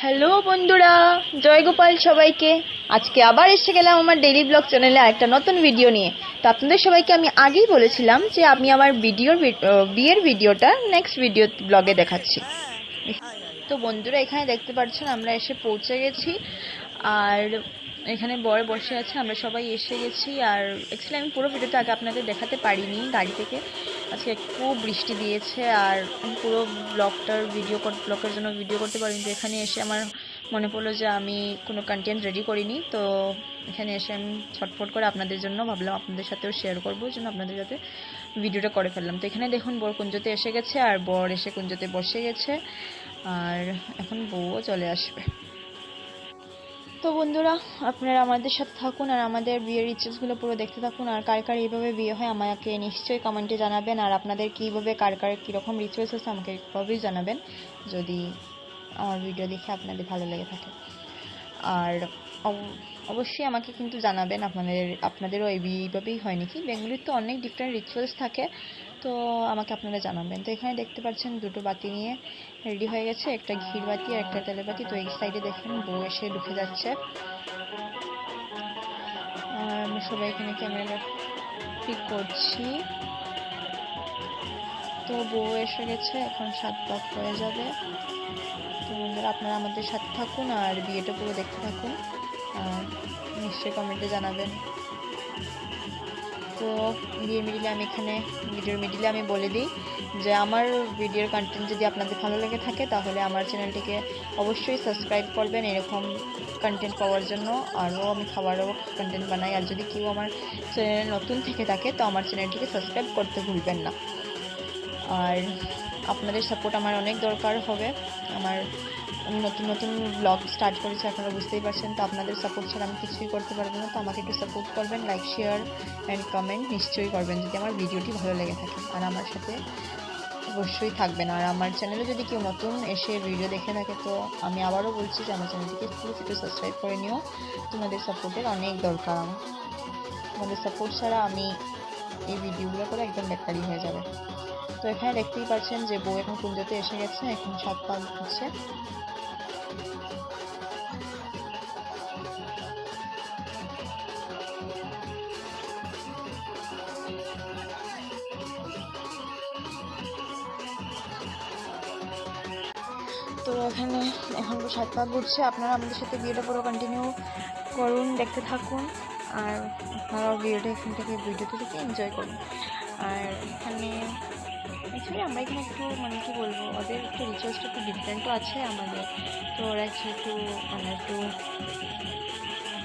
Hello বন্ধুরা, জয় গোপাল সবাইকে। আজকে আবার এসে গেলাম আমার ডেইলি ব্লগ চ্যানেলে একটা নতুন ভিডিও নিয়ে। তো আপনাদের সবাইকে আমি আগেই বলেছিলাম যে আমি আমার বিয়ের ভিডিওটা নেক্সট ভিডিও ব্লগে দেখাচ্ছি। তো বন্ধুরা, এখানে দেখতে পাচ্ছেন আমরা এসে পৌঁছে গেছি, আর এখানে বর বসে আছে, আমরা সবাই এসে গেছি। আর অ্যাকচুয়ালি আমি পুরো ভিডিওটা আগে আপনাদের দেখাতে পারিনি গাড়ি থেকে, আজকে খুব বৃষ্টি দিয়েছে আর পুরো ব্লগের জন্য ভিডিও করতে পারিনি। তো এখানে এসে আমার মনে পড়লো যে আমি কোনো কন্টেন্ট রেডি করিনি, তো এখানে এসে আমি ছটফট করে আপনাদের জন্য ভাবলাম আপনাদের সাথেও শেয়ার করবো, জন্য আপনাদের সাথে ভিডিওটা করে ফেললাম। তো এখানে দেখুন বর কুঞ্জতে এসে গেছে আর বর এসে কুঞ্জতে বসে গেছে, আর এখন বউও চলে আসবে। তো বন্ধুরা, আপনারা আমাদের সাথে থাকুন আর আমাদের বিয়ের রিচুয়ালসগুলো পুরো দেখতে থাকুন। আর কার কার এইভাবে বিয়ে হয় আমাকে নিশ্চয়ই কমেন্টে জানাবেন, আর আপনাদের কীভাবে কার কীরকম রিচুয়ালস আছে আমাকে এইভাবেই জানাবেন যদি আমার ভিডিও দেখে আপনাদের ভালো লেগে থাকে। আর অবশ্যই আমাকে কিন্তু জানাবেন আপনাদেরও এইভাবেই হয় নাকি। বেঙ্গলির তো অনেক ডিফারেন্ট রিচুয়ালস থাকে, তো আমাকে আপনারা জানাবেন। তো এখানে দেখতে পাচ্ছেন দুটো বাতি নিয়ে রেডি হয়ে গেছে, একটা ঘির বাতি আর একটা তেলের বাতি। তো এই সাইডে দেখেন বউ এসে ঢুকে যাচ্ছে, আর আমরা সবাই এখানে ক্যামেরা পিক করছি। তো বউ এসে গেছে, এখন 7 পাক হয়ে যাবে। তো বন্ধুরা, আপনারা আমাদের সাথে থাকুন আর বিয়েটা পুরো দেখতে থাকুন, আর নিশ্চয়ই কমেন্টে জানাবেন। তো ভিডিওর মিডিলে আমি বলে দিই যে আমার ভিডিওর কন্টেন্ট যদি আপনাদের ভালো লেগে থাকে তাহলে আমার চ্যানেলটিকে অবশ্যই সাবস্ক্রাইব করবেন এরকম কন্টেন্ট পাওয়ার জন্য। আরও আমি খাবারও কন্টেন্ট বানাই, আর যদি কেউ আমার চ্যানেলে নতুন থেকে থাকে তো আমার চ্যানেলটিকে সাবস্ক্রাইব করতে ভুলবেন না। আর আপনাদের সাপোর্ট আমার অনেক দরকার হবে। আমি নতুন ব্লগ স্টার্ট করেছি, আপনারা বুঝতেই পারছেন। তো আপনাদের সাপোর্ট ছাড়া আমি কিছুই করতে পারবো না। তো আমাকে একটু সাপোর্ট করবেন, লাইক শেয়ার অ্যান্ড কমেন্ট নিশ্চয়ই করবেন যদি আমার ভিডিওটি ভালো লেগে থাকে, আর আমার সাথে অবশ্যই থাকবেন। আর আমার চ্যানেলে যদি কেউ নতুন এসে ভিডিও দেখে থাকে তো আমি আবারও বলছি যে আমার চ্যানেলটিকে প্লিজ একটু সাবস্ক্রাইব করে নিও। তোমাদের সাপোর্টের অনেক দরকার আমার। তোমাদের সাপোর্ট ছাড়া আমি এই ভিডিওগুলো করে একদম বেকারি হয়ে যাবে। তো এখানে দেখতেই পাচ্ছেন যে বউ এখন কুঞ্জতে এসে গেছে, এখন 7 পাক হচ্ছে। তো এখন 7 পাক ঘুরছে। আপনারা আমাদের সাথে বিয়েটা পুরো কন্টিনিউ করুন, দেখতে থাকুন, আর আপনারাও ভিডিওটা থেকে এনজয় করুন। আর এখানে অ্যাকচুয়ালি আমরা এখানে একটু কী বলবো, ওদের একটু রিচুয়ালসটা একটু ডিফারেন্টও আছে আমাদের। তো ওরা একটু একটু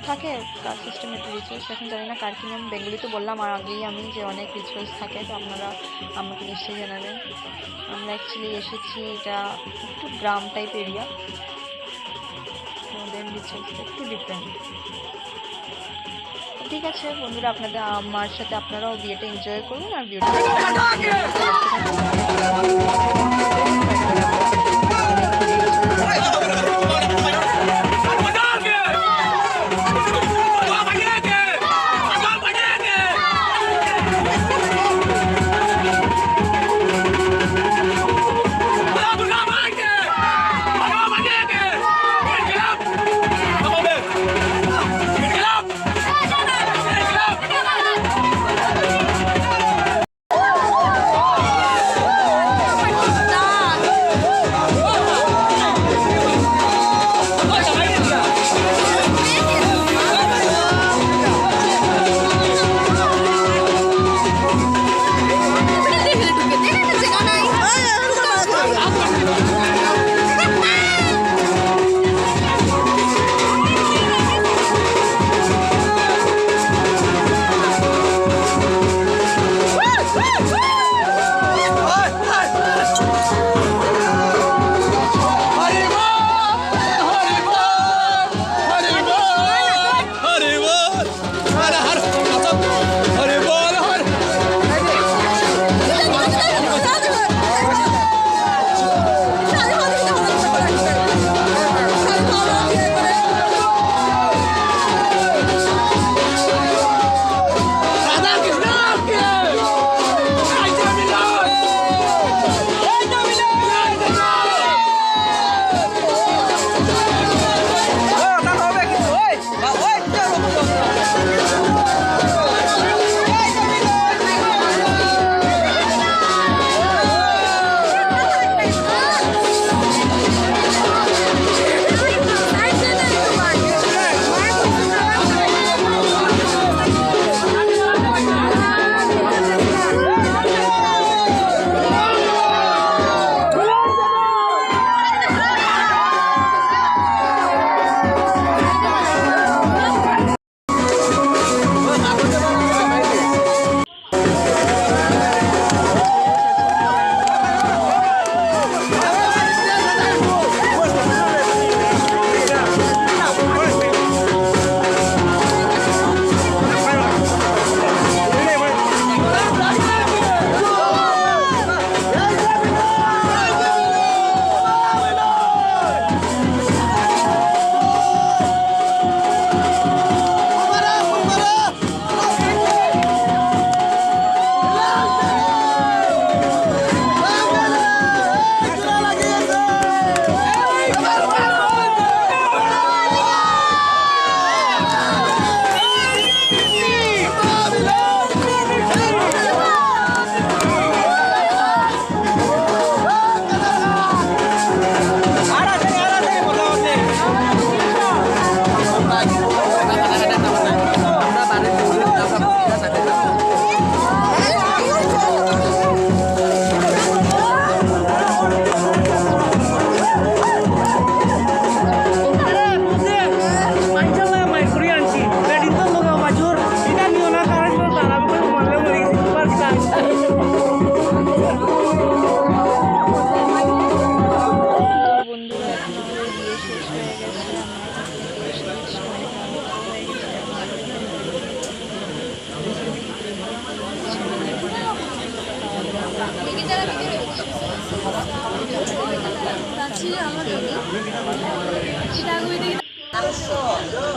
থাকে কাস্ট সিস্টেম একটু রিচুয়ালস, এখন জানি না কার কি নাম। বেঙ্গলি তো বললাম আর আগেই আমি যে অনেক রিচুয়ালস থাকে, তো আপনারা আমাকে নিশ্চয়ই জানাবেন। আমরা অ্যাকচুয়ালি এসেছি, এটা একটু গ্রাম টাইপ এরিয়া, তো ওদের রিচুয়ালসটা একটু ডিফারেন্ট। ঠিক আছে বন্ধুরা, আমার সাথে আপনারাও বিয়েটা এনজয় করুন আর বিয়েটা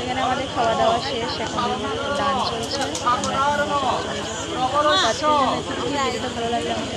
এখানে আমাদের খাওয়া দাওয়া শেষ, এখন গান চলছে। ভিডিওটা ভালো লাগলে আমাকে